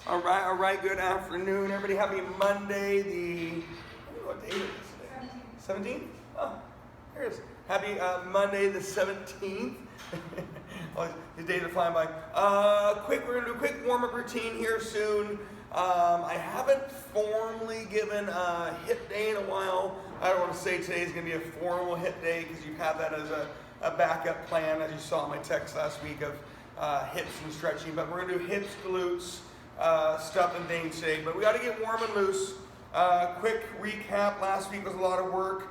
All right, good afternoon, everybody. Happy Monday, what day is it today? 17th? Oh, here it is. Happy Monday the 17th. These days are flying by. We're going to do a quick warm-up routine here soon. I haven't formally given a hip day in a while. I don't want to say today is going to be a formal hip day because you have that as a backup plan, as you saw in my text last week of hips and stretching. But we're going to do hips, glutes, stuff and things today. But we got to get warm and loose. Quick recap, last week was a lot of work.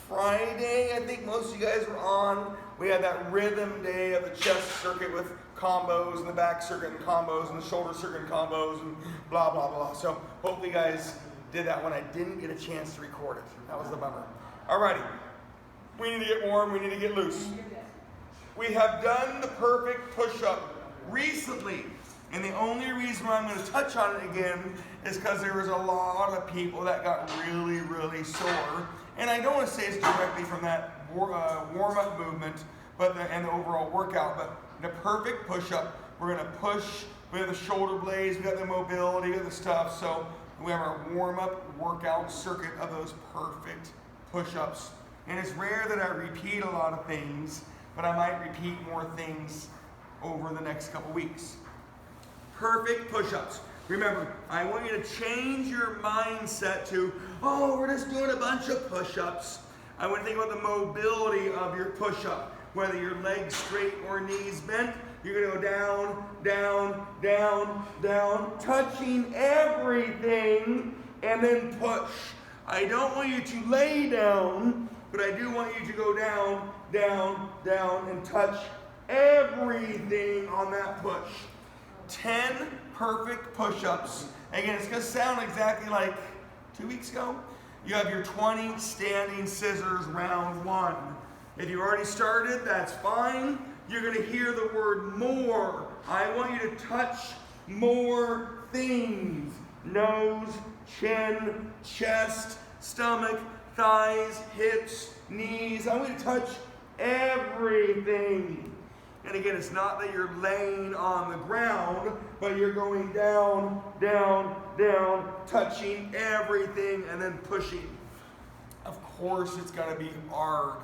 Friday, I think most of you guys were on. We had that rhythm day of the chest circuit with combos and the back circuit and combos and the shoulder circuit and combos and blah, blah, blah. So hopefully you guys did that one. I didn't get a chance to record it. That was the bummer. Alrighty. We need to get warm. We need to get loose. We have done the perfect push-up recently. And the only reason why I'm going to touch on it again is because there was a lot of people that got really, really sore. And I don't want to say it's directly from that warm-up movement and the overall workout, but the perfect push-up, we're going to push. We have the shoulder blades, we got the mobility, we got the stuff. So we have our warm-up workout circuit of those perfect push-ups. And it's rare that I repeat a lot of things, but I might repeat more things over the next couple weeks. Perfect push-ups. Remember, I want you to change your mindset to, oh, we're just doing a bunch of push-ups. I want to think about the mobility of your push-up. Whether your legs straight or knees bent, you're going to go down, down, down, down, touching everything, and then push. I don't want you to lay down, but I do want you to go down, down, down, and touch everything on that push. 10 perfect push-ups. Again, it's going to sound exactly like 2 weeks ago. You have your 20 standing scissors round one. If you already started, that's fine. You're going to hear the word more. I want you to touch more things. Nose, chin, chest, stomach, thighs, hips, knees. I want you to touch everything. And again, it's not that you're laying on the ground, but you're going down, down, down, touching everything and then pushing. Of course, it's got to be hard.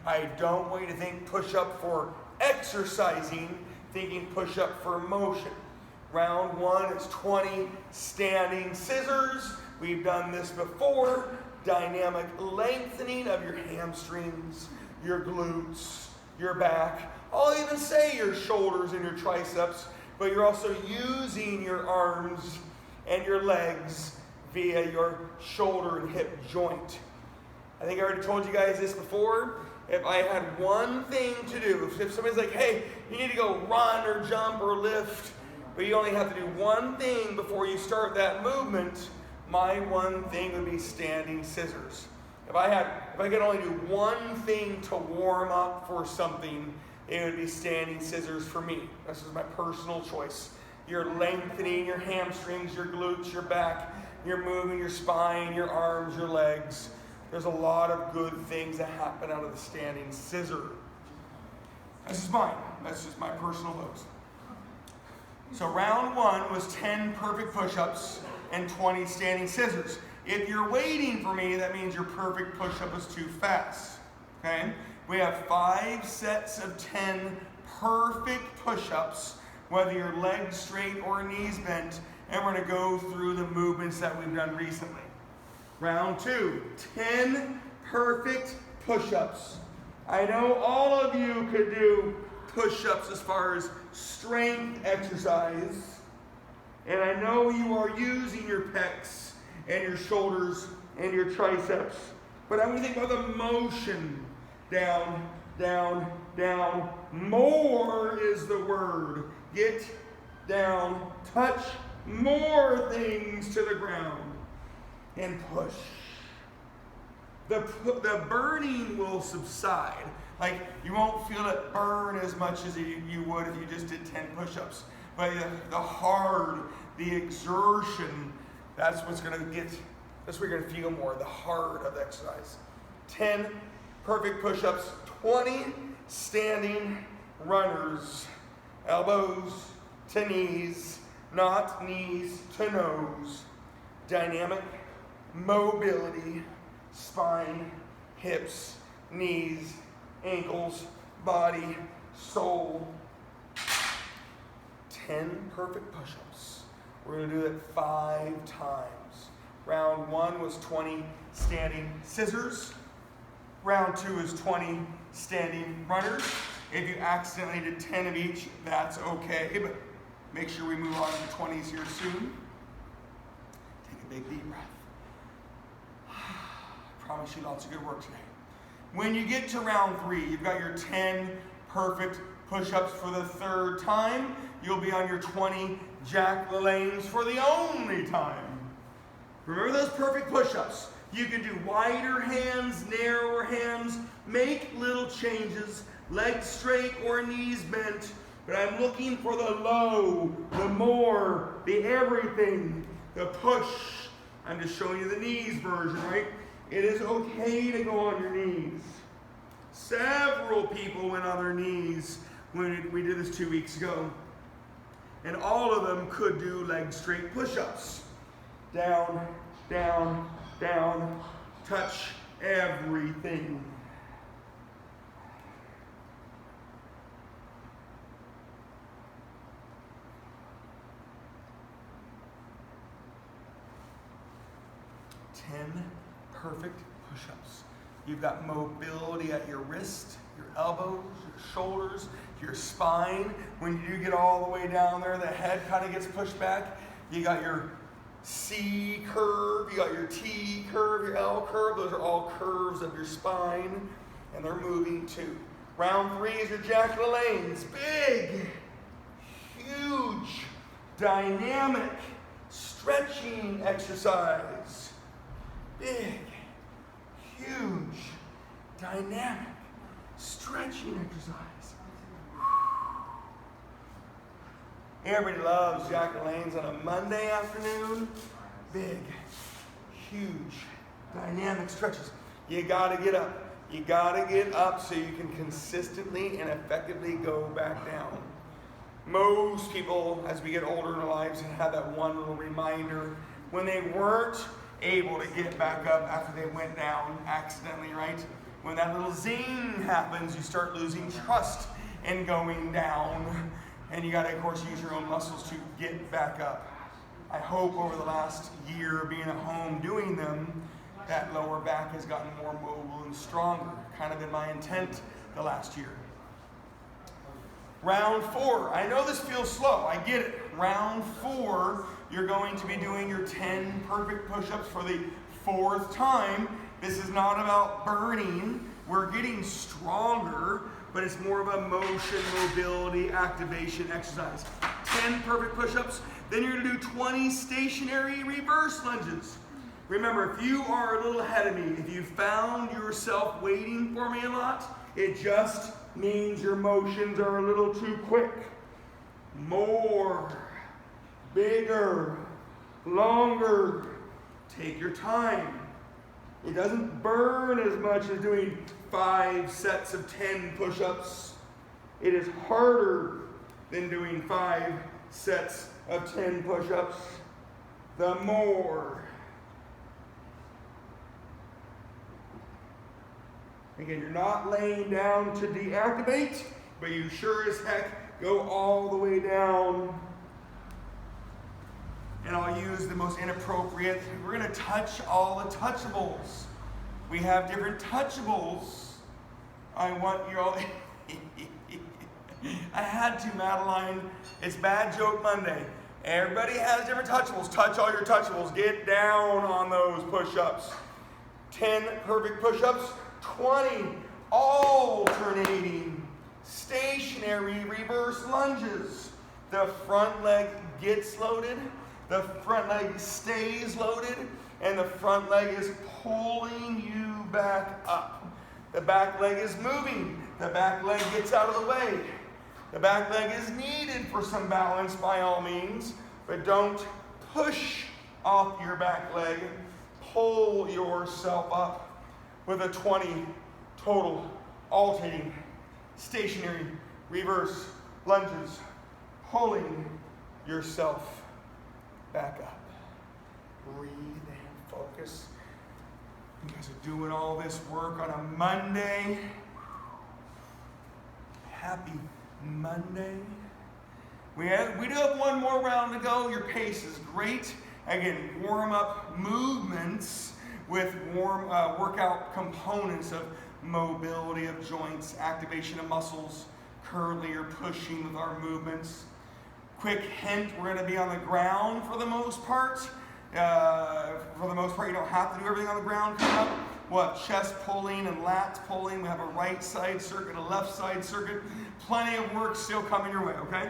I don't want you to think push-up for exercising, thinking push-up for motion. Round one is 20 standing scissors. We've done this before. Dynamic lengthening of your hamstrings, your glutes, your back. I'll even say your shoulders and your triceps, but you're also using your arms and your legs via your shoulder and hip joint. I think I already told you guys this before. If I had one thing to do, if somebody's like, hey, you need to go run or jump or lift, but you only have to do one thing before you start that movement, my one thing would be standing scissors. If I could only do one thing to warm up for something, it would be standing scissors for me. This is my personal choice. You're lengthening your hamstrings, your glutes, your back. You're moving your spine, your arms, your legs. There's a lot of good things that happen out of the standing scissor. This is mine. That's just my personal vote. So round one was 10 perfect push-ups and 20 standing scissors. If you're waiting for me, that means your perfect push-up is too fast. Okay? We have 5 sets of 10 perfect push-ups, whether your legs straight or knees bent, and we're going to go through the movements that we've done recently. Round 2, 10 perfect push-ups. I know all of you could do push-ups as far as strength exercise, and I know you are using your pecs and your shoulders and your triceps, but I'm going to think about the motion. Down, down, down. More is the word. Get down, touch more things to the ground, and push. The burning will subside. Like, you won't feel it burn as much as you would if you just did 10 push-ups. But the exertion, that's what you're going to feel more, the hard of the exercise. 10 perfect push-ups, 20 standing runners, elbows to knees, not knees to nose. Dynamic mobility, spine, hips, knees, ankles, body, soul. 10 perfect push-ups. We're going to do it 5 times. Round 1 was 20 standing scissors. Round 2 is 20 standing runners. If you accidentally did 10 of each, that's okay, but make sure we move on to the 20s here soon. Take a big deep breath. I promise you lots of good work today. When you get to round 3, you've got your 10 perfect push-ups for the 3rd time. You'll be on your 20 Jack LaLannes for the only time. Remember those perfect push-ups. You can do wider hands, narrower hands, make little changes, legs straight or knees bent, but I'm looking for the low, the more, the everything, the push. I'm just showing you the knees version, right? It is okay to go on your knees. Several people went on their knees when we did this 2 weeks ago. And all of them could do leg straight push-ups. Down, down, down, touch everything. Perfect push-ups. You've got mobility at your wrist, your elbows, your shoulders, your spine. When you do get all the way down there, the head kind of gets pushed back. You got your C curve, you got your T curve, your L curve. Those are all curves of your spine, and they're moving too. Round 3 is your Jack LaLannes. Big, huge, dynamic, stretching exercise. Big, huge, dynamic, stretching exercise. Everybody loves Jack LaLannes on a Monday afternoon. Big, huge, dynamic stretches. You gotta get up. You gotta get up so you can consistently and effectively go back down. Most people, as we get older in our lives, have that one little reminder when they weren't able to get back up after they went down accidentally, right? When that little zing happens, you start losing trust in going down, and you gotta, of course, use your own muscles to get back up. I hope over the last year being at home doing them, that lower back has gotten more mobile and stronger. Kind of been my intent the last year. Round 4. I know this feels slow. I get it. Round 4, you're going to be doing your 10 perfect push-ups for the 4th time. This is not about burning. We're getting stronger, but it's more of a motion, mobility, activation exercise. 10 perfect push-ups. Then you're going to do 20 stationary reverse lunges. Remember, if you are a little ahead of me, if you found yourself waiting for me a lot, it just means your motions are a little too quick. More, bigger, longer. Take your time. It doesn't burn as much as doing 5 sets of 10 push-ups. It is harder than doing 5 sets of 10 push-ups. The more. Again, you're not laying down to deactivate, but you sure as heck go all the way down. And I'll use the most inappropriate. We're going to touch all the touchables. We have different touchables. I want you all. I had to, Madeline. It's Bad Joke Monday. Everybody has different touchables. Touch all your touchables. Get down on those push-ups. 10 perfect push-ups. 20 alternating stationary reverse lunges. The front leg gets loaded, the front leg stays loaded, and the front leg is pulling you back up. The back leg is moving. The back leg gets out of the way. The back leg is needed for some balance by all means, but don't push off your back leg. Pull yourself up with a 20 total alternating stationary reverse lunges, pulling yourself back up. Breathe and focus. You guys are doing all this work on a Monday. Happy Monday. We do have one more round to go. Your pace is great. Again, warm up movements with warm workout components of mobility of joints, activation of muscles. Currently you're pushing with our movements. Quick hint, we're going to be on the ground for the most part. You don't have to do everything on the ground coming up. We'll have chest pulling and lats pulling. We have a right side circuit, a left side circuit. Plenty of work still coming your way, okay?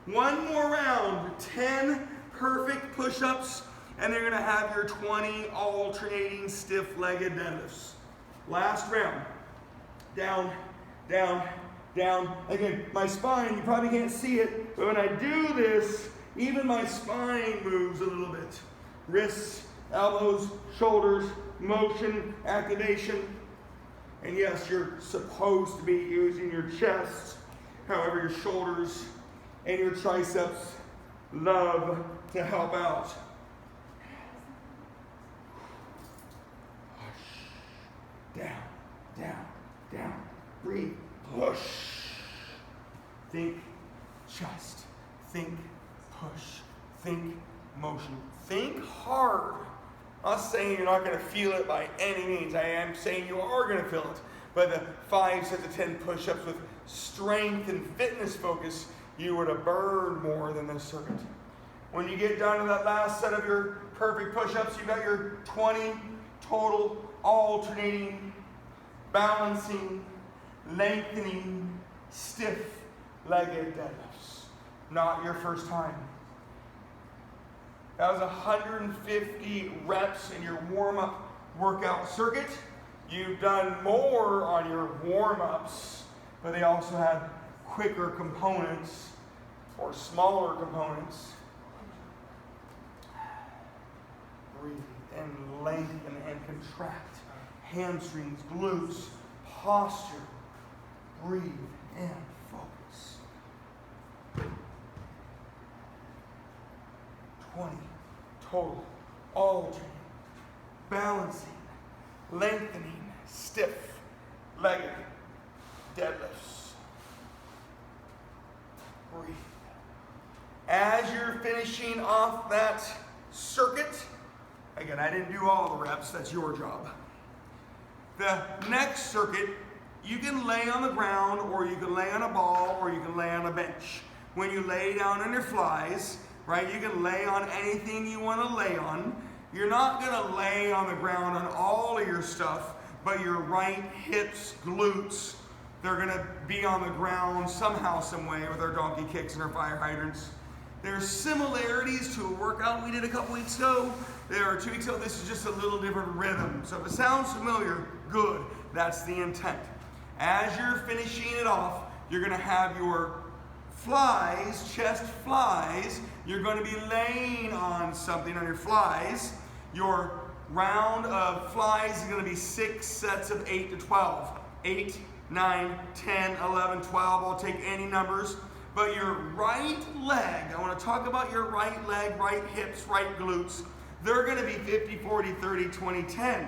One more round, 10 perfect push-ups, and they're going to have your 20 alternating stiff-legged deadlifts. Last round. Down, down, down. Again, my spine, you probably can't see it, but when I do this, even my spine moves a little bit. Wrists, elbows, shoulders, motion, activation. And yes, you're supposed to be using your chest. However, your shoulders and your triceps love to help out. Push. Down, down, down. Breathe. Push. Think chest. Think push. Think motion. Think hard. I'm not saying you're not going to feel it by any means. I am saying you are going to feel it. But the 5 sets of 10 push-ups with strength and fitness focus, you would have burned more than this circuit. When you get down to that last set of your perfect push-ups, you've got your 20 total alternating, balancing, lengthening, stiff-legged deadlifts. Not your first time. That was 150 reps in your warm-up workout circuit. You've done more on your warm-ups, but they also had quicker components or smaller components. Breathe and lengthen and contract. Hamstrings, glutes, posture. Breathe and focus. 20 total, alternating, balancing, lengthening, stiff-legged deadlifts. Breathe. As you're finishing off that circuit, again, I didn't do all the reps, that's your job. The next circuit, you can lay on the ground, or you can lay on a ball, or you can lay on a bench. When you lay down on your flies, right, you can lay on anything you want to lay on. You're not going to lay on the ground on all of your stuff, but your right hips, glutes, they're going to be on the ground somehow, some way with our donkey kicks and our fire hydrants. There's similarities to a workout we did a couple weeks ago. There are 2 weeks ago. This is just a little different rhythm. So if it sounds familiar, good. That's the intent. As you're finishing it off, you're going to have your flies, chest flies. You're going to be laying on something on your flies. Your round of flies is going to be 6 sets of 8 to 12. 8, 9, 10, 11, 12. I'll take any numbers. But your right leg, I want to talk about your right leg, right hips, right glutes. They're going to be 50, 40, 30, 20, 10.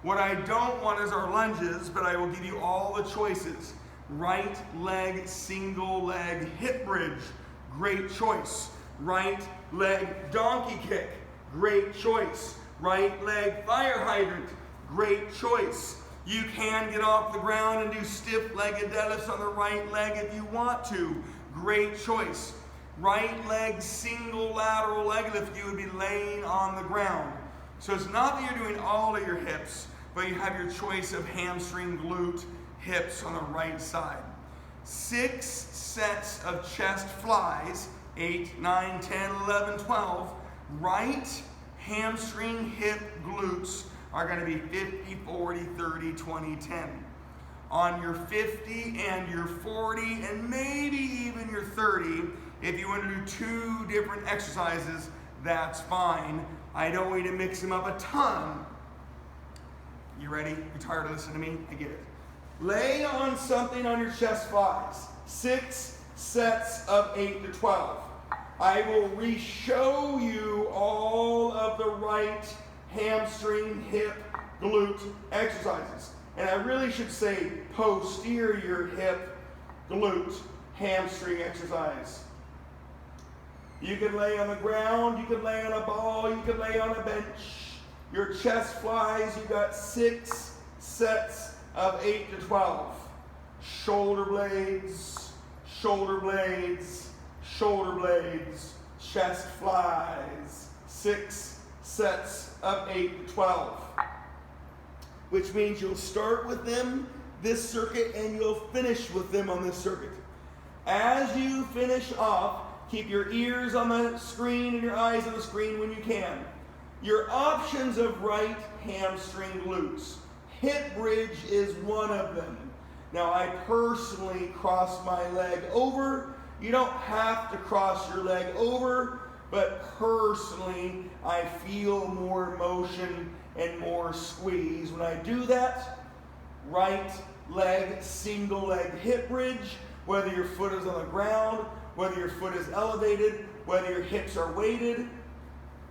What I don't want is our lunges, but I will give you all the choices. Right leg, single leg, hip bridge, great choice. Right leg, donkey kick, great choice. Right leg, fire hydrant, great choice. You can get off the ground and do stiff-legged deadlifts on the right leg if you want to. Great choice. Right leg, single lateral leg lift, you would be laying on the ground. So it's not that you're doing all of your hips, but you have your choice of hamstring, glute, hips on the right side. 6 sets of chest flies, 8, 9, 10, 11, 12. Right hamstring, hip, glutes are going to be 50, 40, 30, 20, 10. On your 50 and your 40 and maybe even your 30, if you want to do 2 different exercises, that's fine. I don't want you to mix them up a ton. You ready? You're tired of listening to me? I get it. Lay on something on your chest flies. 6 sets of 8 to 12. I will re-show you all of the right hamstring, hip, glute exercises. And I really should say posterior hip, glute, hamstring exercise. You can lay on the ground, you can lay on a ball, you can lay on a bench. Your chest flies, you got 6 sets of 8 to 12. Shoulder blades, shoulder blades, shoulder blades, chest flies. 6 sets of 8 to 12. Which means you'll start with them this circuit and you'll finish with them on this circuit. As you finish off, keep your ears on the screen and your eyes on the screen when you can. Your options of right hamstring glutes. Hip bridge is one of them. Now I personally cross my leg over. You don't have to cross your leg over, but personally I feel more motion and more squeeze when I do that. Right leg, single leg hip bridge, whether your foot is on the ground, whether your foot is elevated, whether your hips are weighted.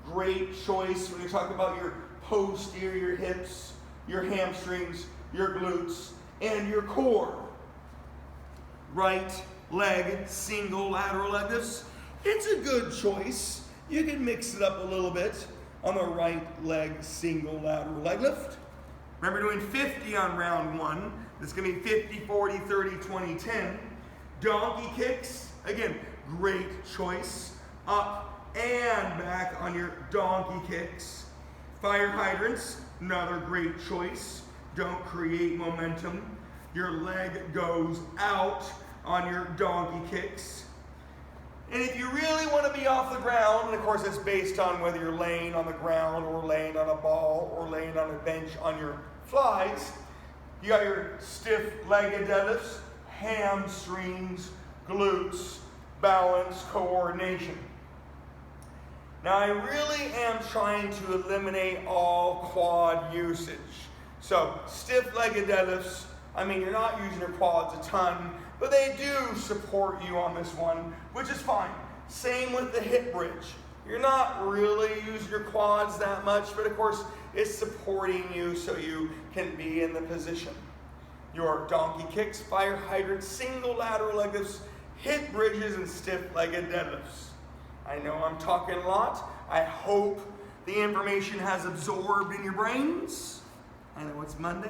Great choice when you talk about your posterior hips, your hamstrings, your glutes, and your core. Right leg, single lateral leg lifts. It's a good choice. You can mix it up a little bit on the right leg, single lateral leg lift. Remember doing 50 on round 1. This is going to be 50, 40, 30, 20, 10. Donkey kicks, again, great choice. Up and back on your donkey kicks. Fire hydrants, another great choice. Don't create momentum. Your leg goes out on your donkey kicks. And if you really want to be off the ground, and of course it's based on whether you're laying on the ground or laying on a ball or laying on a bench on your flies, you got your stiff-legged deadlifts, hamstrings, glutes, balance, coordination. Now I really am trying to eliminate all quad usage. So stiff-legged deadlifts, I mean you're not using your quads a ton, but they do support you on this one, which is fine. Same with the hip bridge. You're not really using your quads that much, but of course it's supporting you so you can be in the position. Your donkey kicks, fire hydrants, single lateral leg lifts, hip bridges, and stiff-legged deadlifts. I know I'm talking a lot. I hope the information has absorbed in your brains. I know it's Monday.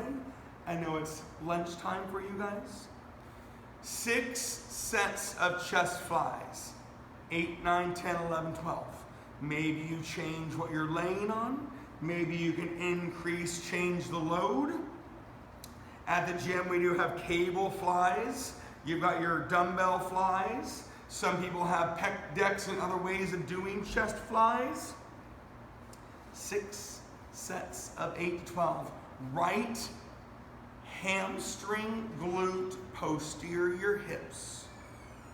I know it's lunchtime for you guys. 6 sets of chest flies. 8, 9, 10, 11, 12. Maybe you change what you're laying on. Maybe you can change the load. At the gym, we do have cable flies. You've got your dumbbell flies. Some people have pec decks and other ways of doing chest flies. 6 sets of 8 to 12. Right hamstring, glute, posterior hips.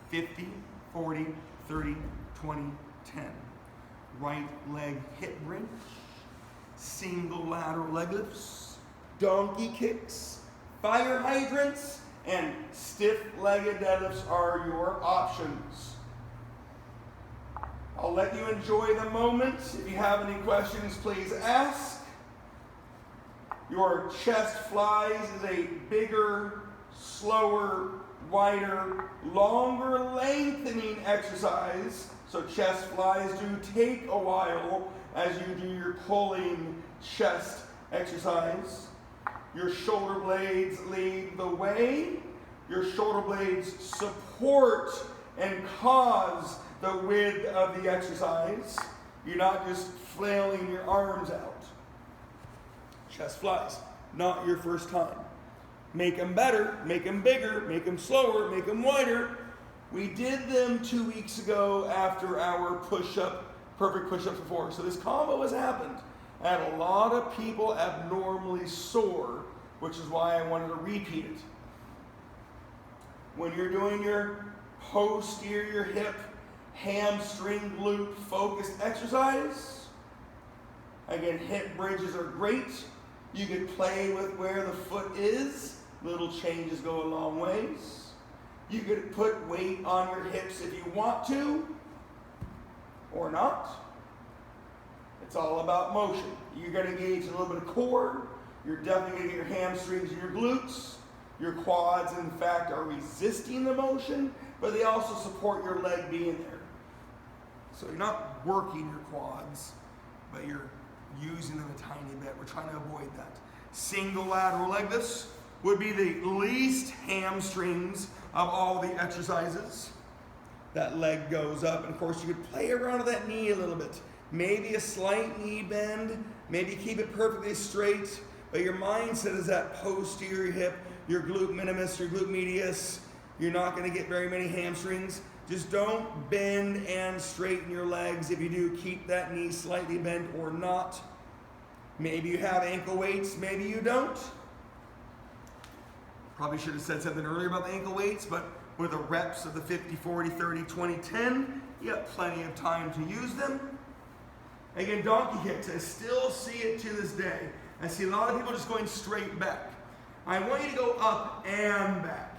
50, 40, 30, 20, 10. Right leg hip bridge. Single lateral leg lifts. Donkey kicks. Fire hydrants. And stiff-legged deadlifts are your options. I'll let you enjoy the moment. If you have any questions, please ask. Your chest flies is a bigger, slower, wider, longer lengthening exercise. So chest flies do take a while as you do your pulling chest exercise. Your shoulder blades lead the way. Your shoulder blades support and cause the width of the exercise. You're not just flailing your arms out. Chest flies, not your first time. Make them better, make them bigger, make them slower, make them wider. We did them 2 weeks ago after our push-up, perfect push-ups before. So this combo has happened. I had a lot of people abnormally sore, which is why I wanted to repeat it. When you're doing your posterior hip, hamstring, glute focused exercise, again, hip bridges are great. You can play with where the foot is. Little changes go a long ways. You could put weight on your hips if you want to. or not. It's all about motion. You're going to engage a little bit of core. You're definitely going to get your hamstrings and your glutes. Your quads, in fact, are resisting the motion, but they also support your leg being there. So you're not working your quads, but you're using them a tiny bit. We're trying to avoid that. Single lateral leg lifts would be the least hamstrings of all the exercises. That leg goes up, and of course you could play around with that knee a little bit. Maybe a slight knee bend, maybe keep it perfectly straight, but your mindset is that posterior hip, your glute minimus, your glute medius. You're not going to get very many hamstrings. Just don't bend and straighten your legs. If you do, keep that knee slightly bent or not. Maybe you have ankle weights, maybe you don't. Probably should have said something earlier about the ankle weights, but with the reps of the 50, 40, 30, 20, 10, you have plenty of time to use them. Again, donkey kicks, I still see it to this day. I see a lot of people just going straight back. I want you to go up and back.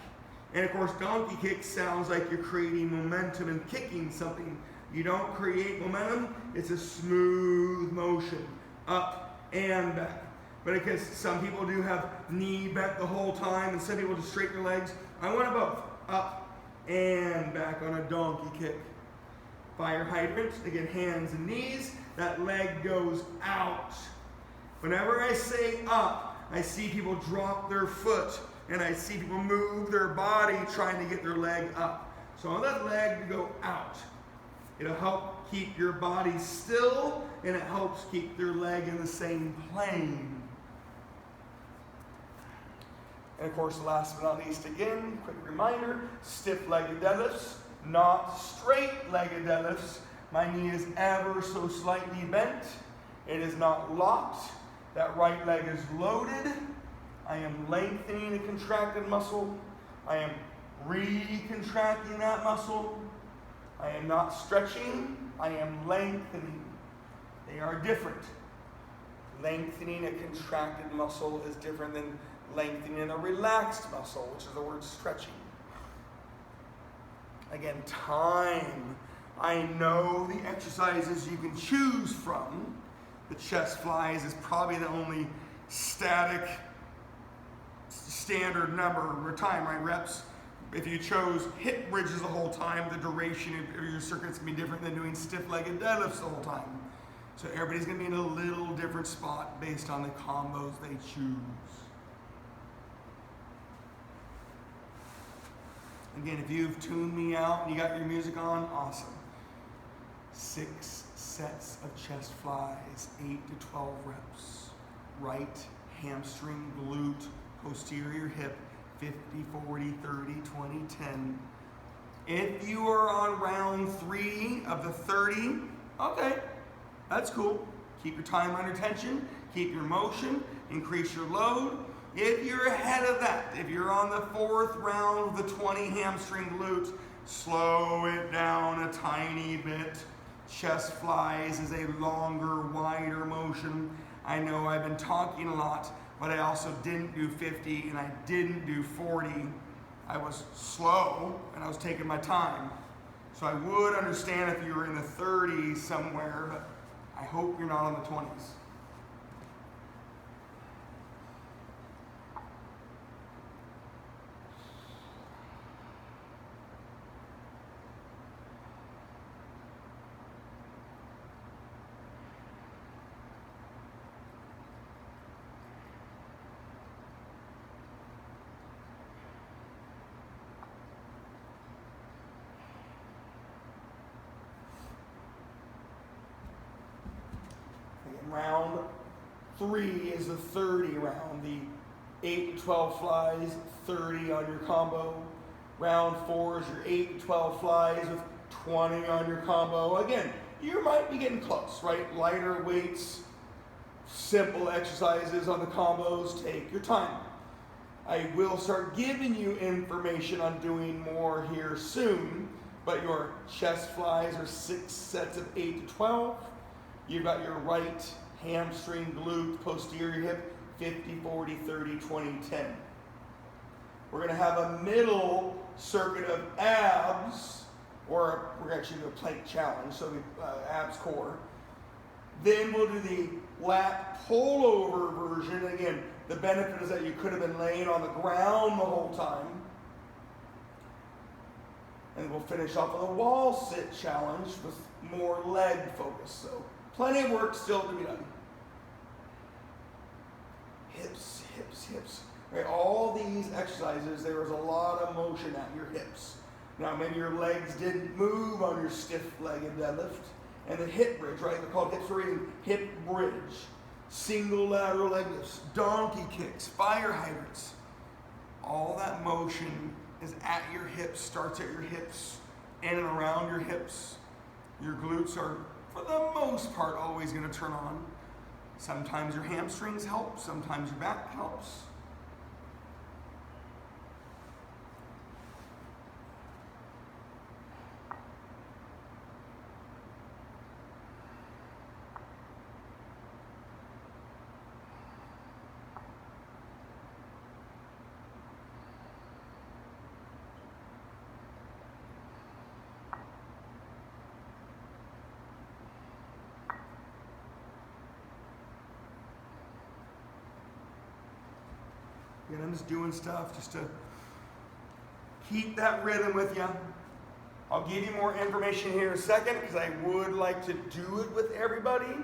And of course, donkey kick sounds like you're creating momentum and kicking something. You don't create momentum, it's a smooth motion, up and back. But because some people do have knee bent the whole time, and some people just straighten their legs, I want both, up and back on a donkey kick. Fire hydrant, again, hands and knees, that leg goes out. Whenever I say up, I see people drop their foot, and I see people move their body trying to get their leg up. So I want that leg to go out. It'll help keep your body still, and it helps keep your leg in the same plane. And of course, last but not least, again, quick reminder, stiff-legged deadlifts, not straight-legged deadlifts. My knee is ever so slightly bent. It is not locked. That right leg is loaded. I am lengthening a contracted muscle. I am recontracting that muscle. I am not stretching. I am lengthening. They are different. Lengthening a contracted muscle is different than lengthening a relaxed muscle, which is the word stretching. Again, time. I know the exercises you can choose from. The chest flies is probably the only static standard number or time, right? Reps. If you chose hip bridges the whole time, the duration of your circuit's gonna be different than doing stiff-legged deadlifts the whole time. So everybody's gonna be in a little different spot based on the combos they choose. Again, if you've tuned me out and you got your music on, awesome. 6 sets of chest flies, 8 to 12 reps. Right hamstring, glute, posterior hip, 50, 40, 30, 20, 10. If you are on round 3 of the 30, okay, that's cool. Keep your time under tension, keep your motion, increase your load. If you're ahead of that, if you're on the 4th round of the 20 hamstring glutes, slow it down a tiny bit. Chest flies is a longer, wider motion. I know I've been talking a lot, but I also didn't do 50 and I didn't do 40. I was slow and I was taking my time. So I would understand if you were in the 30s somewhere, but I hope you're not on the 20s. Round 3 is the 30 round. The 8 to 12 flies, 30 on your combo. Round 4 is your 8 to 12 flies with 20 on your combo. Again, you might be getting close, right? Lighter weights, simple exercises on the combos. Take your time. I will start giving you information on doing more here soon, but your chest flies are 6 sets of 8 to 12. You've got your right hamstring, glute, posterior hip, 50, 40, 30, 20, 10. We're going to have a middle circuit of abs or we're actually doing a plank challenge, so the abs core. Then we'll do the lat pullover version. Again, the benefit is that you could have been laying on the ground the whole time. And we'll finish off with a wall sit challenge with more leg focus. So plenty of work still to be done. Hips, hips, hips. Right, all these exercises, there is a lot of motion at your hips. Now maybe your legs didn't move on your stiff-legged deadlift. And the hip bridge, right? They're called hips for a reason. Hip bridge, single lateral leg lifts, donkey kicks, fire hydrants. All that motion is at your hips, starts at your hips, in and around your hips. Your glutes are, for the most part, always going to turn on. Sometimes your hamstrings help, sometimes your back helps. And I'm just doing stuff just to keep that rhythm with you. I'll give you more information here in a second because I would like to do it with everybody.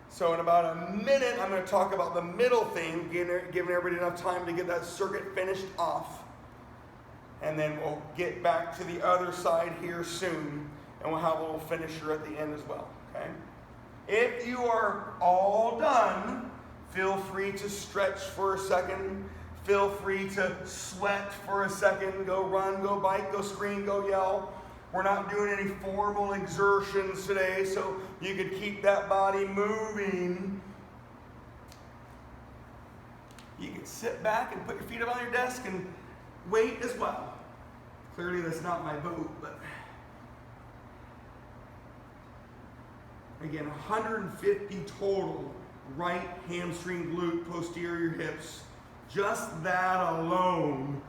So in about a minute, I'm going to talk about the middle thing, giving everybody enough time to get that circuit finished off. And then we'll get back to the other side here soon, and we'll have a little finisher at the end as well, okay? If you are all done, feel free to stretch for a second. Feel free to sweat for a second. Go run, go bike, go scream, go yell. We're not doing any formal exertions today, so you could keep that body moving. You can sit back and put your feet up on your desk and wait as well. Clearly that's not my boat, but again, 150 total right hamstring, glute, posterior hips. Just that alone,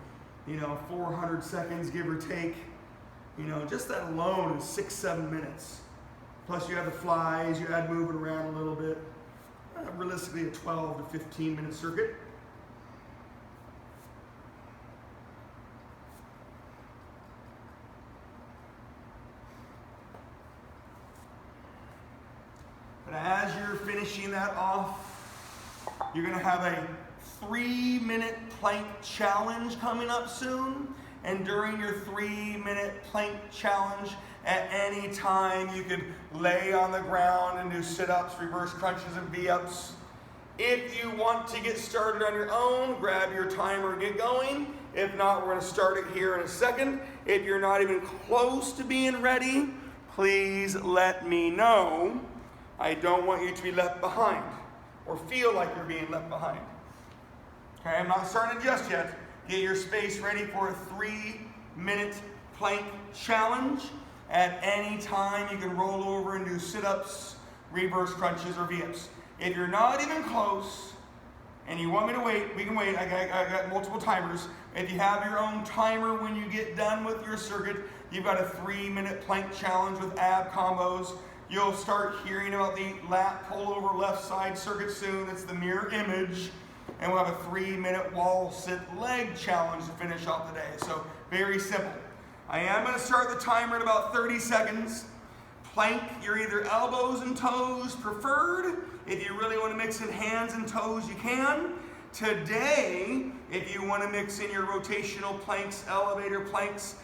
400 seconds, give or take. Just that alone is 6-7 minutes. Plus you have the flies, you add moving around a little bit. Realistically a 12 to 15 minute circuit. But as you're finishing that off, you're going to have a 3-minute plank challenge coming up soon. And during your 3-minute plank challenge, at any time you can lay on the ground and do sit-ups, reverse crunches, and V-ups. If you want to get started on your own, grab your timer and get going. If not, we're going to start it here in a second. If you're not even close to being ready, please let me know. I don't want you to be left behind or feel like you're being left behind. Okay, I'm not starting it just yet. Get your space ready for a 3-minute plank challenge. At any time, you can roll over and do sit-ups, reverse crunches, or V-ups. If you're not even close and you want me to wait, we can wait. I got multiple timers. If you have your own timer when you get done with your circuit, you've got a 3-minute plank challenge with ab combos. You'll start hearing about the lat pullover left side circuit soon. It's the mirror image. And we'll have a 3-minute wall sit leg challenge to finish off the day. So very simple. I am going to start the timer in about 30 seconds. Plank, you're either elbows and toes preferred. If you really want to mix in hands and toes, you can. Today, if you want to mix in your rotational planks, elevator planks,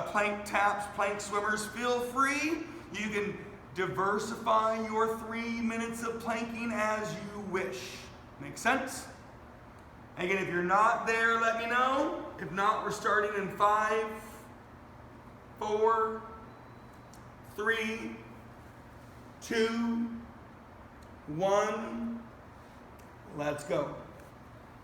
plank taps, plank swimmers, feel free. You can diversify your 3 minutes of planking as you wish. Make sense? Again, if you're not there, let me know. If not, we're starting in 5, 4, 3, 2, 1. Let's go.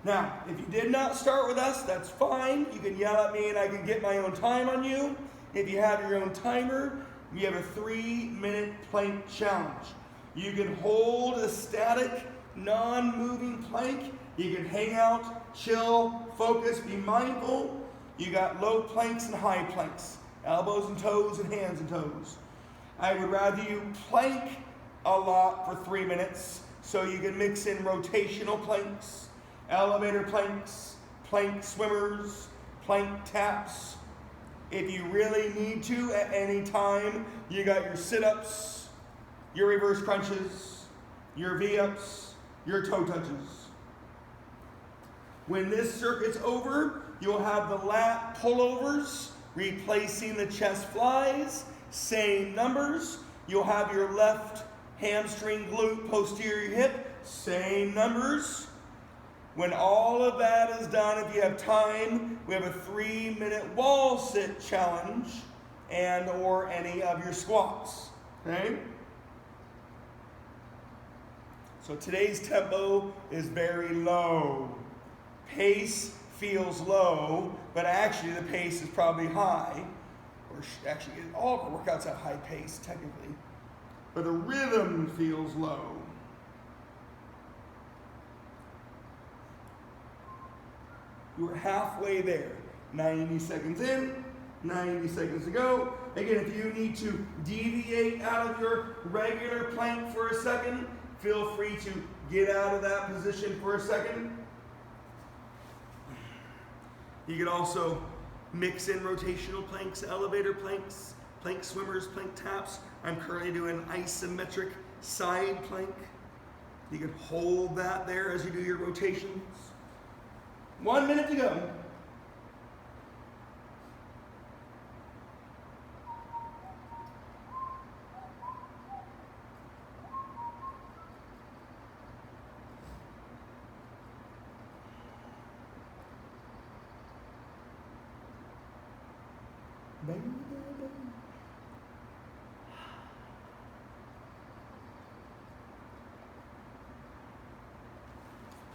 Now, if you did not start with us, that's fine. You can yell at me and I can get my own time on you. If you have your own timer, we have a 3-minute plank challenge. You can hold a static, non-moving plank. You can hang out, chill, focus, be mindful. You got low planks and high planks. Elbows and toes and hands and toes. I would rather you plank a lot for 3 minutes so you can mix in rotational planks, elevator planks, plank swimmers, plank taps. If you really need to at any time, you got your sit-ups, your reverse crunches, your V-ups, your toe touches. When this circuit's over, you'll have the lat pullovers replacing the chest flies, same numbers. You'll have your left hamstring, glute, posterior hip, same numbers. When all of that is done, if you have time, we have a 3-minute wall sit challenge and or any of your squats, okay? So today's tempo is very low. Pace feels low, but actually the pace is probably high. Or actually, all of our workouts have high pace, technically. But the rhythm feels low. You were halfway there. 90 seconds in, 90 seconds to go. Again, if you need to deviate out of your regular plank for a second, feel free to get out of that position for a second. You can also mix in rotational planks, elevator planks, plank swimmers, plank taps. I'm currently doing isometric side plank. You can hold that there as you do your rotations. 1 minute to go. Baby.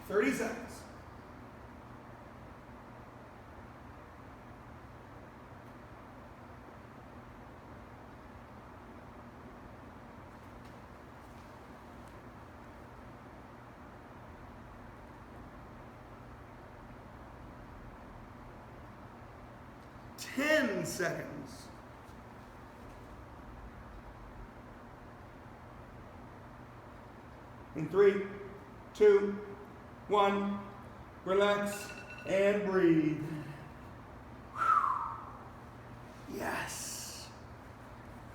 30 seconds. Ten seconds. In 3, 2, 1, relax and breathe. Yes.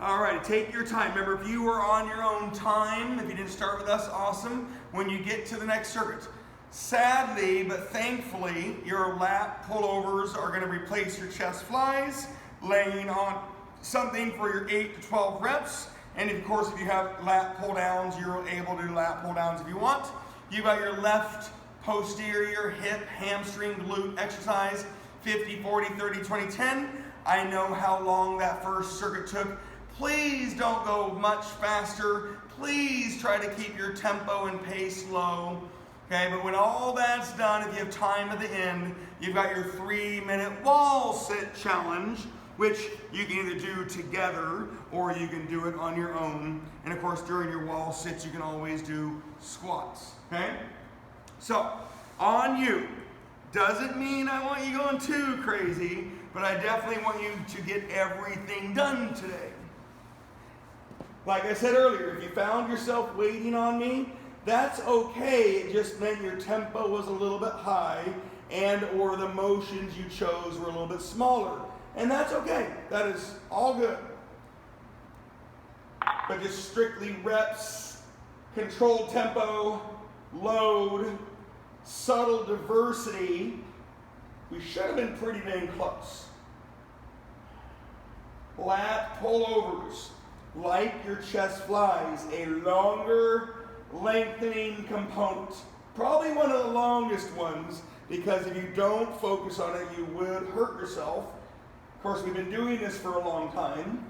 All right, take your time. Remember, if you were on your own time, if you didn't start with us, awesome. When you get to the next circuit, sadly, but thankfully, your lat pullovers are going to replace your chest flies, laying on something for your 8 to 12 reps. And of course, if you have lat pull downs, you're able to do lat pull downs if you want. You've got your left posterior hip, hamstring, glute exercise, 50, 40, 30, 20, 10. I know how long that first circuit took. Please don't go much faster. Please try to keep your tempo and pace low. Okay, but when all that's done, if you have time at the end, you've got your 3-minute wall sit challenge, which you can either do together or you can do it on your own. And of course, during your wall sits, you can always do squats, okay? So, on you. Doesn't mean I want you going too crazy, but I definitely want you to get everything done today. Like I said earlier, if you found yourself waiting on me, that's okay. It just meant your tempo was a little bit high and or the motions you chose were a little bit smaller. And that's okay. That is all good. But just strictly reps, controlled tempo, load, subtle diversity. We should have been pretty dang close. Lat pullovers, like your chest flies, a longer lengthening component. Probably one of the longest ones, because if you don't focus on it, you would hurt yourself. Of course, we've been doing this for a long time.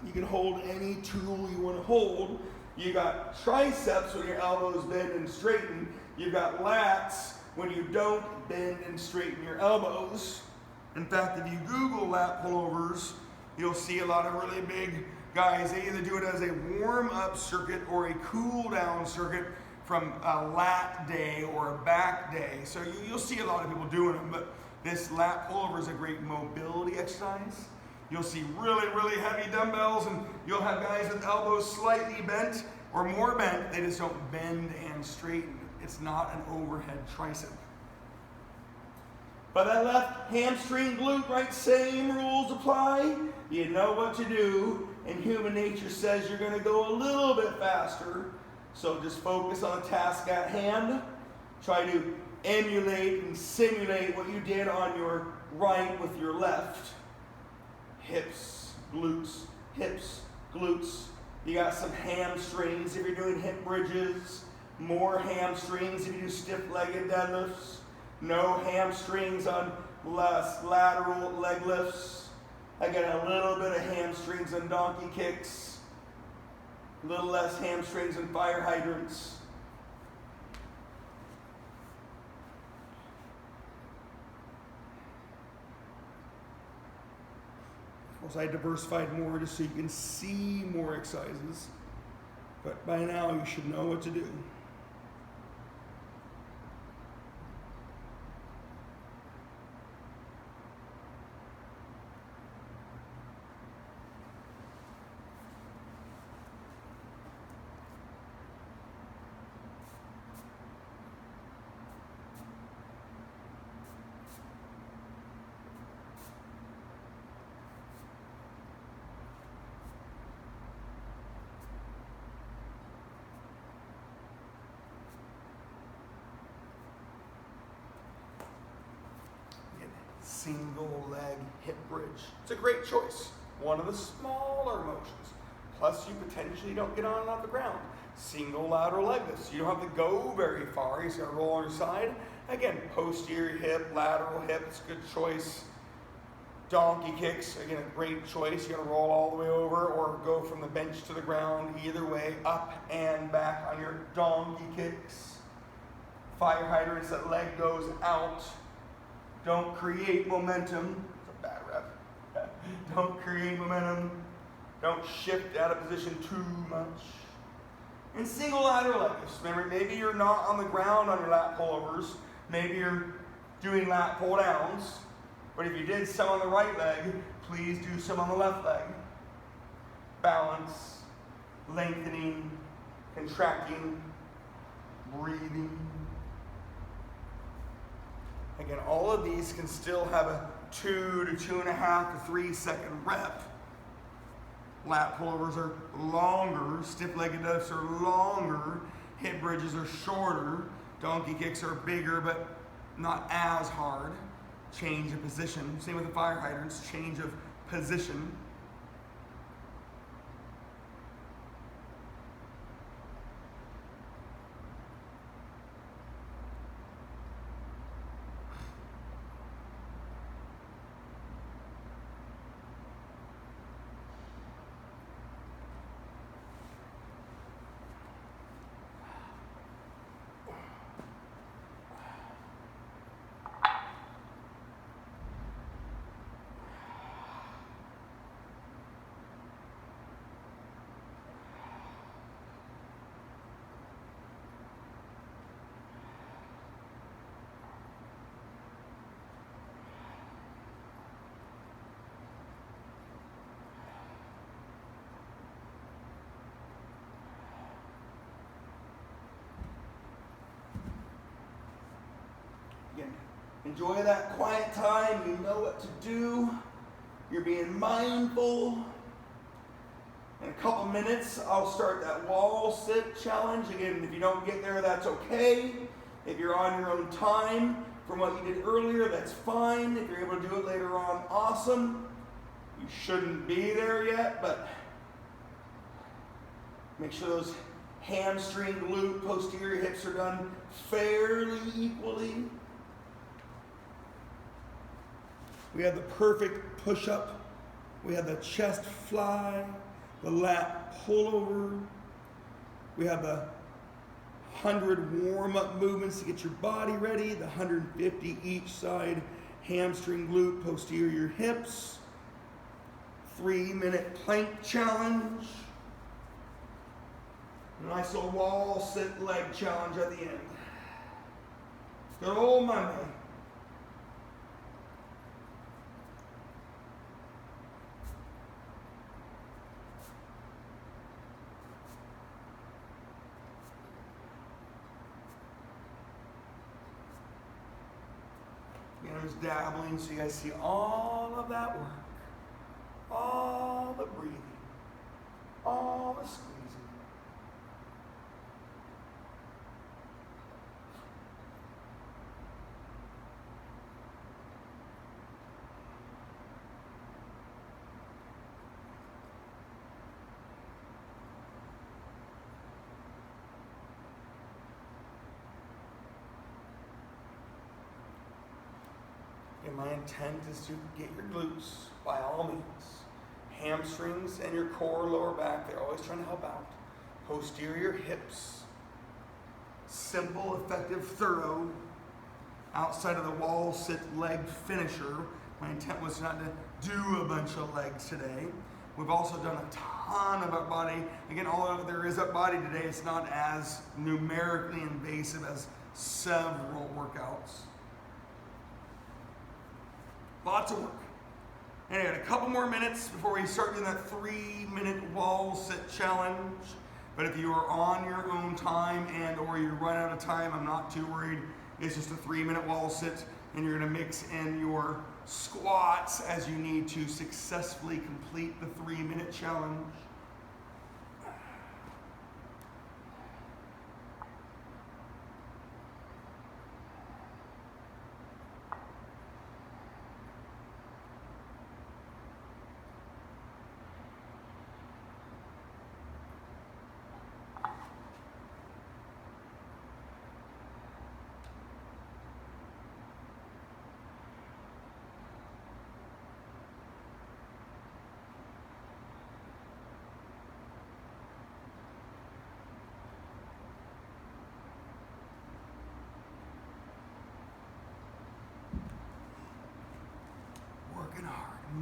You can hold any tool you want to hold. You got triceps when your elbows bend and straighten. You've got lats when you don't bend and straighten your elbows. In fact, if you Google lat pullovers, you'll see a lot of really big guys. They either do it as a warm-up circuit or a cool-down circuit from a lat day or a back day. So you'll see a lot of people doing them, but this lat pullover is a great mobility exercise. You'll see really, really heavy dumbbells, and you'll have guys with elbows slightly bent or more bent. They just don't bend and straighten. It's not an overhead tricep. But that left hamstring glute, right? Same rules apply. You know what to do, and human nature says you're going to go a little bit faster. So just focus on the task at hand. Try to emulate and simulate what you did on your right with your left. Hips, glutes, hips, glutes. You got some hamstrings if you're doing hip bridges. More hamstrings if you do stiff-legged deadlifts. No hamstrings on less lateral leg lifts. I got a little bit of hamstrings on donkey kicks. A little less hamstrings on fire hydrants. Of course, I diversified more just so you can see more exercises. But by now, you should know what to do. Single leg hip bridge. It's a great choice. One of the smaller motions. Plus you potentially don't get on and off the ground. Single lateral leg lifts. You don't have to go very far. You just gotta roll on your side. Again, posterior hip, lateral hip, it's a good choice. Donkey kicks, again, a great choice. You gotta roll all the way over or go from the bench to the ground. Either way, up and back on your donkey kicks. Fire hydrants, that leg goes out. Don't create momentum. It's a bad rep. Don't create momentum. Don't shift out of position too much. And single lateral leg lifts. Remember, maybe you're not on the ground on your lat pullovers. Maybe you're doing lat pull downs. But if you did some on the right leg, please do some on the left leg. Balance, lengthening, contracting, breathing. Again, all of these can still have a 2 to 2.5 to 3 second rep. Lat pullovers are longer, stiff-legged deadlifts are longer, hip bridges are shorter, donkey kicks are bigger but not as hard. Change of position. Same with the fire hydrants, change of position. Again, enjoy that quiet time. You know what to do. You're being mindful. In a couple minutes, I'll start that wall sit challenge. Again, if you don't get there, that's okay. If you're on your own time from what you did earlier, that's fine. If you're able to do it later on, awesome. You shouldn't be there yet, but make sure those hamstring, glute, posterior hips are done fairly equally. We have the perfect push-up. We have the chest fly, the lat pullover. We have the 100 warm-up movements to get your body ready, the 150 each side, hamstring, glute, posterior hips. 3-minute plank challenge. Nice little wall sit leg challenge at the end. Good old Monday. I'm just dabbling so you guys see all of that work. All the breathing. All the squeezing. And my intent is to get your glutes by all means. Hamstrings and your core, lower back, they're always trying to help out. Posterior hips. Simple, effective, thorough. Outside of the wall sit leg finisher. My intent was not to do a bunch of legs today. We've also done a ton of upper body. Again, all there is upper body today, it's not as numerically invasive as several workouts. Lots of work. Anyway, a couple more minutes before we start doing that 3-minute wall sit challenge. But if you are on your own time and or you run out of time, I'm not too worried. It's just a 3-minute wall sit and you're gonna mix in your squats as you need to successfully complete the 3-minute challenge.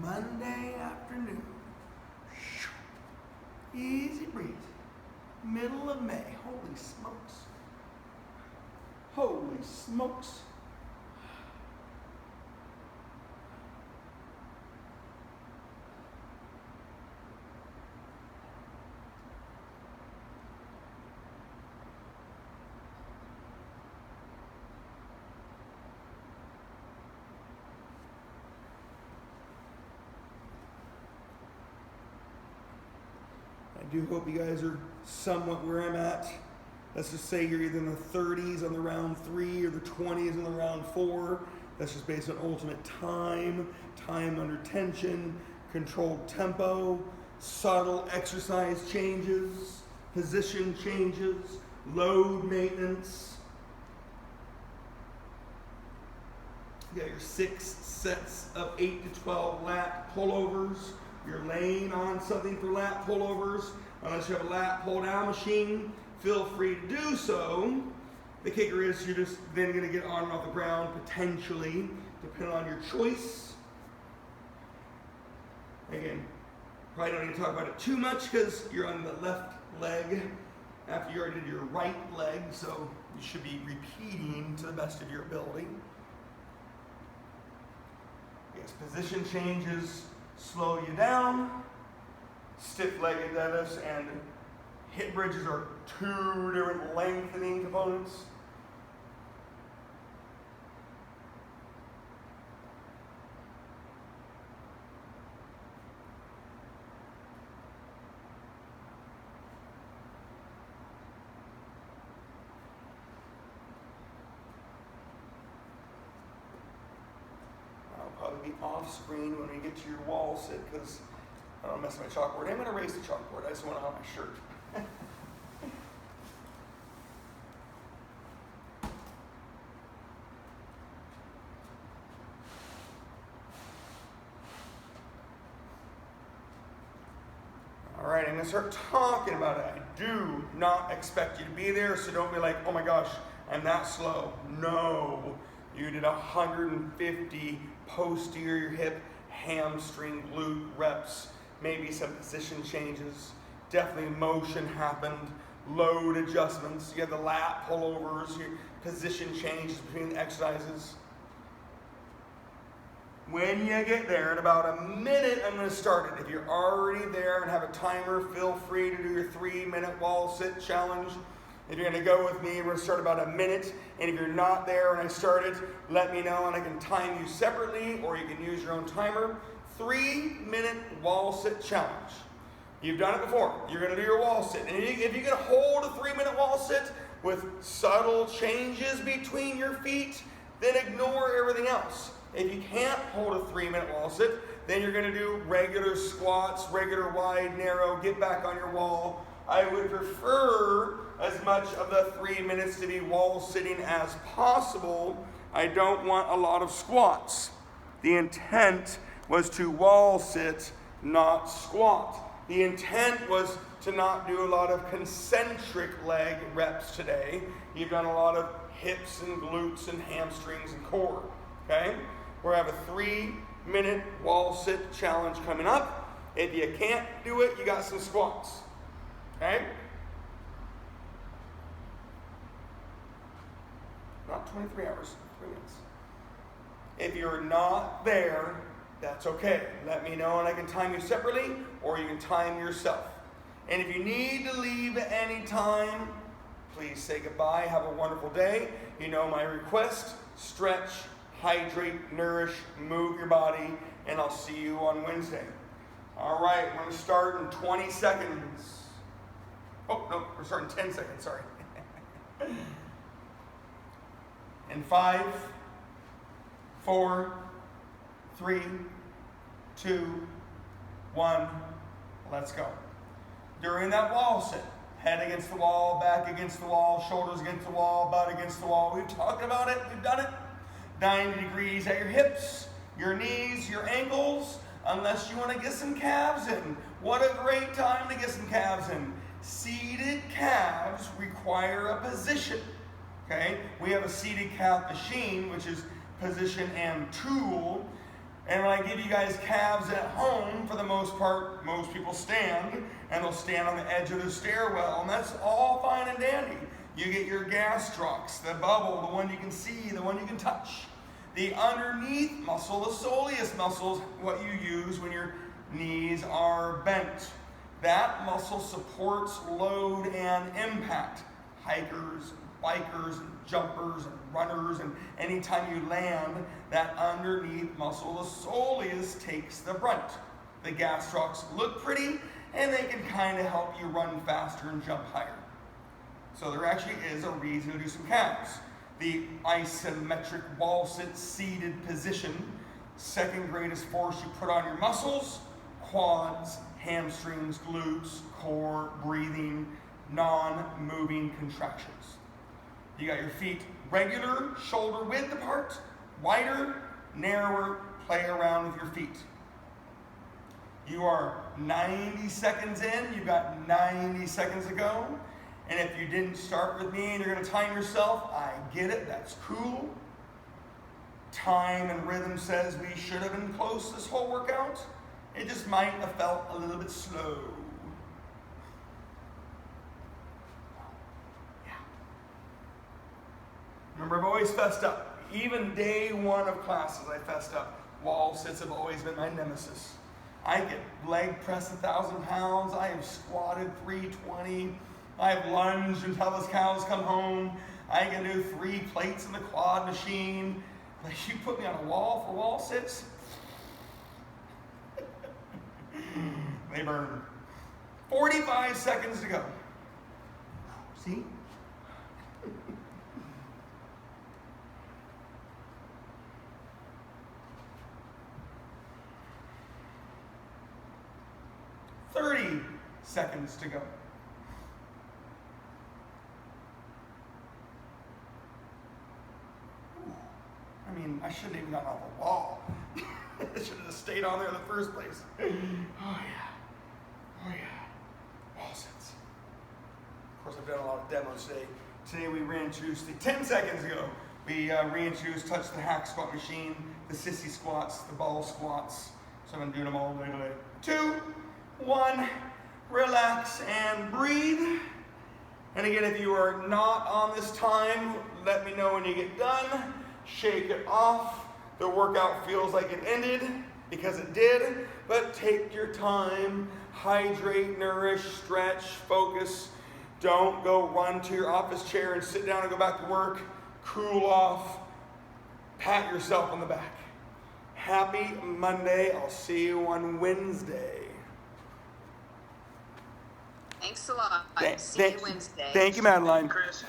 Monday afternoon. Easy breezy. Middle of May. Holy smokes. Holy smokes. I do hope you guys are somewhat where I'm at. Let's just say you're either in the 30s on the round 3 or the 20s on the round 4. That's just based on ultimate time, time under tension, controlled tempo, subtle exercise changes, position changes, load maintenance. You got your 6 sets of 8 to 12 lat pullovers. You're laying on something for lat pullovers. Unless you have a lat pull down machine, feel free to do so. The kicker is you're just then going to get on and off the ground potentially, depending on your choice. Again, probably don't need to talk about it too much because you're on the left leg after you already did your right leg, so you should be repeating to the best of your ability. Yes, position changes slow you down. Stiff-legged deadlifts and hip bridges are 2 different lengthening components. I'll probably be off screen when we get to your wall sit because I don't mess with my chalkboard. I'm going to erase the chalkboard. I just want to have my shirt. All right, I'm going to start talking about it. I do not expect you to be there, so don't be like, oh my gosh, I'm that slow. No, you did 150 posterior hip, hamstring, glute reps. Maybe some position changes. Definitely motion happened. load adjustments. You have the lat pullovers, your position changes between the exercises. When you get there, in about a minute, I'm going to start it. If you're already there and have a timer, feel free to do your 3-minute wall sit challenge. If you're going to go with me, we're going to start about a minute. And if you're not there when I start it, let me know and I can time you separately, or you can use your own timer. 3-minute wall sit challenge. You've done it before. You're going to do your wall sit. And if you can hold a 3-minute wall sit with subtle changes between your feet, then ignore everything else. If you can't hold a 3-minute wall sit, then you're going to do regular squats, regular wide, narrow, get back on your wall. I would prefer as much of the 3 minutes to be wall sitting as possible. I don't want a lot of squats. The intent was to wall sit, not squat. The intent was to not do a lot of concentric leg reps today. You've done a lot of hips and glutes and hamstrings and core, okay? We're going to have a 3-minute wall sit challenge coming up. If you can't do it, you got some squats, okay? Not 23 hours, 3 minutes. If you're not there, that's okay. Let me know and I can time you separately, or you can time yourself. And if you need to leave at any time, please say goodbye. Have a wonderful day. You know my request: stretch, hydrate, nourish, move your body, and I'll see you on Wednesday. All right, we're going to start in 20 seconds. Oh, no, we're starting 10 seconds, sorry. In 5, 4, 3, 2, 1, let's go. During that wall sit, head against the wall, back against the wall, shoulders against the wall, butt against the wall. We've talked about it, we've done it. 90 degrees at your hips, your knees, your ankles, unless you want to get some calves in. What a great time to get some calves in. Seated calves require a position, okay? We have a seated calf machine, which is position and tool. And when I give you guys calves at home, for the most part, most people stand, and they'll stand on the edge of the stairwell, and that's all fine and dandy. You get your gastrocs, the bubble, the one you can see, the one you can touch. The underneath muscle, the soleus muscle, is what you use when your knees are bent. That muscle supports load and impact. Hikers, bikers, and jumpers, and runners, and anytime you land, that underneath muscle, the soleus, takes the brunt. The gastrocs look pretty, and they can kind of help you run faster and jump higher. So there actually is a reason to do some calves. The isometric wall sit seated position, second greatest force you put on your muscles: quads, hamstrings, glutes, core, breathing, non-moving contractions. You got your feet regular, shoulder width apart, wider, narrower, play around with your feet. You are 90 seconds in, you've got 90 seconds to go. And if you didn't start with me and you're going to time yourself, I get it, that's cool. Time and rhythm says we should have been close this whole workout. It just might have felt a little bit slow. Yeah. Remember, I've always fessed up. Even day one of classes, I fessed up. Wall sits have always been my nemesis. I get leg press 1,000 pounds. I have squatted 320. I have lunged until those cows come home. I can do 3 plates in the quad machine. But you put me on a wall for wall sits, they burn. 45 seconds to go. See? Seconds to go. I mean, I shouldn't even gotten off the wall. I should have just stayed on there in the first place. Oh yeah. Oh yeah. Wall sits. Of course, I've done a lot of demos today. Today we reintroduced 10 seconds ago. We reintroduced touch the hack squat machine, the sissy squats, the ball squats. So I've been doing them all day today. 2, 1, relax and breathe. And again, if you are not on this time, let me know when you get done. Shake it off. The workout feels like it ended because it did, but take your time. Hydrate, nourish, stretch, focus. Don't go run to your office chair and sit down and go back to work. Cool off. Pat yourself on the back. Happy Monday. I'll see you on Wednesday. Thanks a lot. See you Wednesday. Thank you, Madeline. Chris.